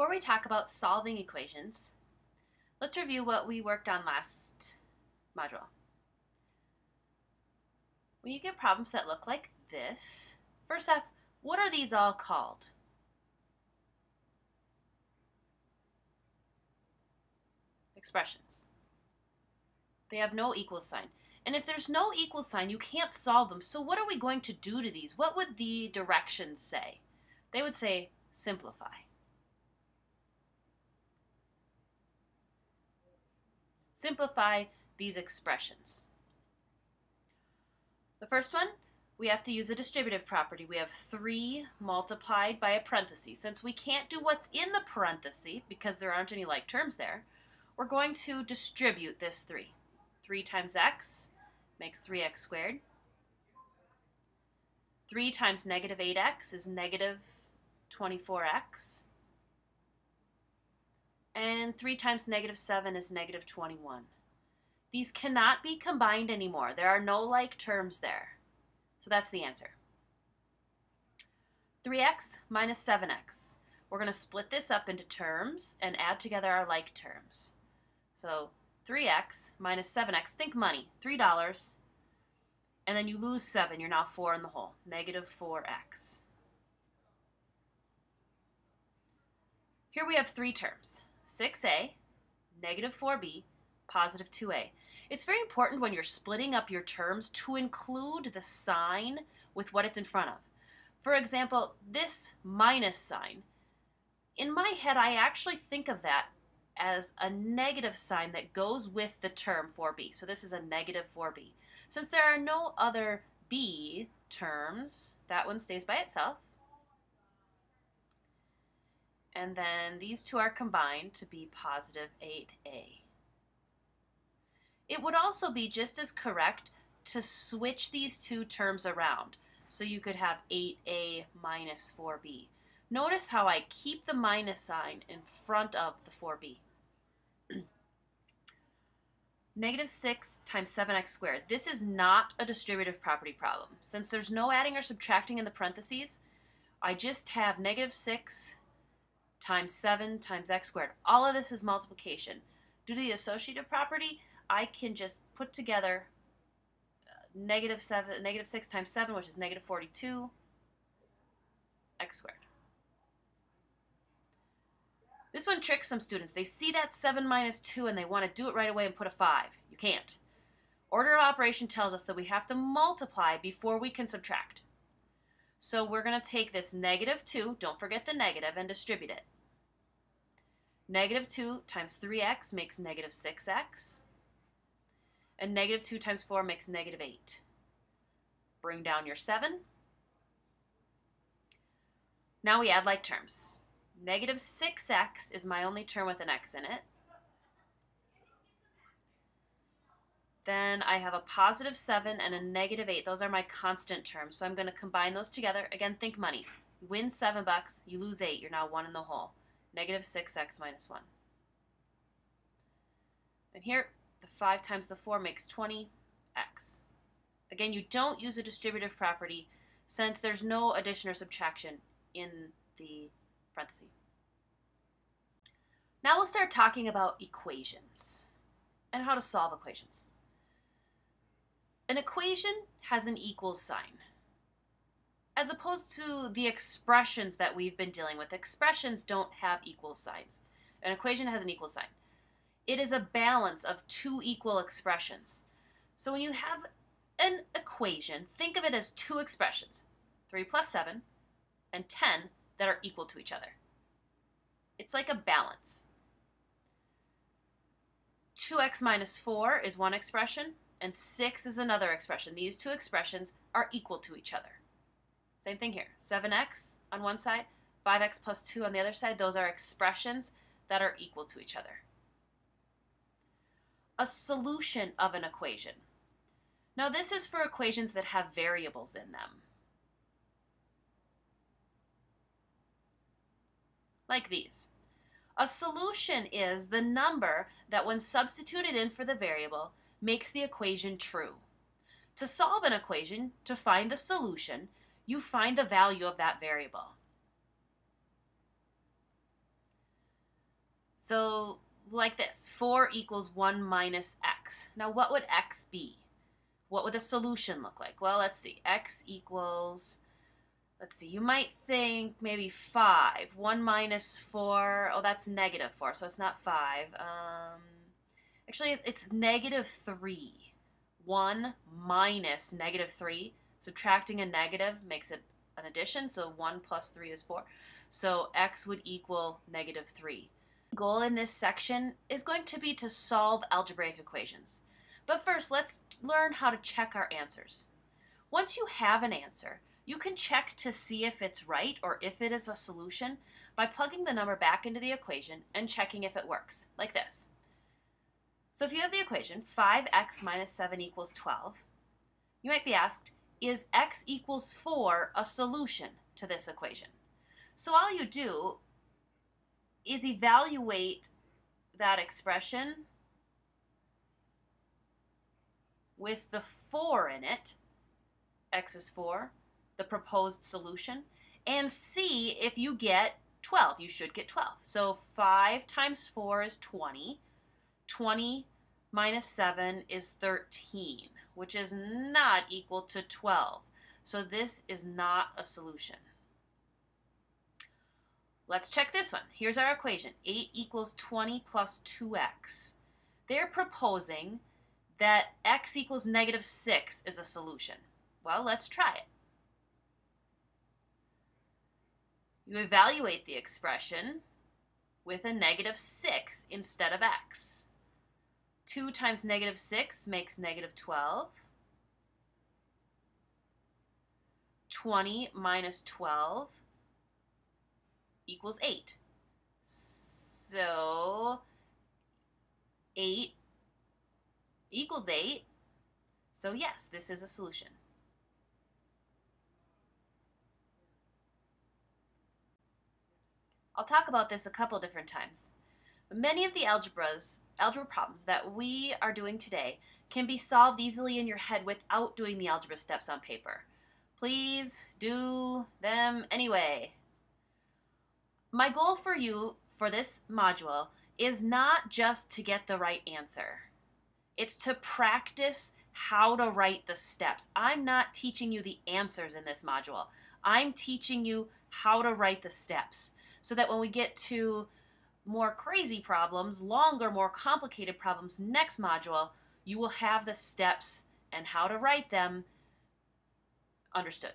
Before we talk about solving equations, let's review what we worked on last module. When you get problems that look like this, first off, what are these all called? Expressions. They have no equal sign. And if there's no equal sign, you can't solve them. So what are we going to do to these? What would the directions say? They would say simplify. Simplify these expressions. The first one, we have to use a distributive property. We have 3 multiplied by a parenthesis. Since we can't do what's in the parenthesis because there aren't any like terms there, we're going to distribute this 3. 3 times x makes 3x squared. 3 times negative 8x is negative 24x. And 3 times negative 7 is negative 21. These cannot be combined anymore. There are no like terms there. So that's the answer. 3x minus 7x. We're going to split this up into terms and add together our like terms. So 3x minus 7x, think money, $3. And then you lose 7. You're now 4 in the whole, negative 4x. Here we have 3 terms. 6a, negative 4b, positive 2a. It's very important when you're splitting up your terms to include the sign with what it's in front of. For example, this minus sign, in my head I actually think of that as a negative sign that goes with the term 4b. So this is a negative 4b. Since there are no other b terms, that one stays by itself. And then these two are combined to be positive 8a. It would also be just as correct to switch these two terms around. So you could have 8a minus 4b. Notice how I keep the minus sign in front of the 4b. Negative 6 times 7x squared. This is not a distributive property problem. Since there's no adding or subtracting in the parentheses, I just have negative 6 times 7 times x squared. All of this is multiplication. Due to the associative property, I can just put together negative 6 times 7, which is negative 42, x squared. This one tricks some students. They see that 7 minus 2 and they want to do it right away and put a 5. You can't. Order of operation tells us that we have to multiply before we can subtract. So we're going to take this negative 2, don't forget the negative, and distribute it. Negative 2 times 3x makes negative 6x. And negative 2 times 4 makes negative 8. Bring down your 7. Now we add like terms. Negative 6x is my only term with an x in it. Then I have a positive 7 and a negative 8. Those are my constant terms. So I'm going to combine those together. Again, think money. You win $7, you lose 8. You're now 1 in the whole. Negative 6x minus 1. And here, the 5 times the 4 makes 20x. Again, you don't use a distributive property since there's no addition or subtraction in the parentheses. Now we'll start talking about equations and how to solve equations. An equation has an equals sign. As opposed to the expressions that we've been dealing with, expressions don't have equal signs. An equation has an equal sign. It is a balance of 2 equal expressions. So when you have an equation, think of it as 2 expressions, 3 plus 7 and 10, that are equal to each other. It's like a balance. 2x minus 4 is one expression, and 6 is another expression. These 2 expressions are equal to each other. Same thing here. 7x on one side, 5x plus 2 on the other side. Those are expressions that are equal to each other. A solution of an equation. Now this is for equations that have variables in them. Like these. A solution is the number that when substituted in for the variable makes the equation true. To solve an equation, to find the solution, you find the value of that variable. So like this, 4 equals 1 minus x. Now what would x be? What would the solution look like? Well, let's see. X equals, let's see, you might think maybe 5. 1 minus 4, oh, that's negative 4, so it's not 5. Actually, it's negative 3. 1 minus negative 3. Subtracting a negative makes it an addition, so 1 plus 3 is 4. So x would equal negative 3. The goal in this section is going to be to solve algebraic equations. But first, let's learn how to check our answers. Once you have an answer, you can check to see if it's right or if it is a solution by plugging the number back into the equation and checking if it works, like this. So if you have the equation 5x minus 7 equals 12, you might be asked, is x equals 4 a solution to this equation? So all you do is evaluate that expression with the 4 in it, x is 4, the proposed solution, and see if you get 12. You should get 12. So 5 times 4 is 20. 20 minus 7 is 13, which is not equal to 12. So this is not a solution. Let's check this one. Here's our equation. 8 equals 20 plus 2x. They're proposing that x equals negative 6 is a solution. Well, let's try it. You evaluate the expression with a negative 6 instead of x. 2 times negative 6 makes negative 12. 20 minus 12 equals 8. So 8 equals 8. So yes, this is a solution. I'll talk about this a couple different times. Many of the algebra problems that we are doing today can be solved easily in your head without doing the algebra steps on paper. Please do them anyway. My goal for you for this module is not just to get the right answer. It's to practice how to write the steps. I'm not teaching you the answers in this module. I'm teaching you how to write the steps so that when we get to more crazy problems, longer, more complicated problems next module, you will have the steps and how to write them understood.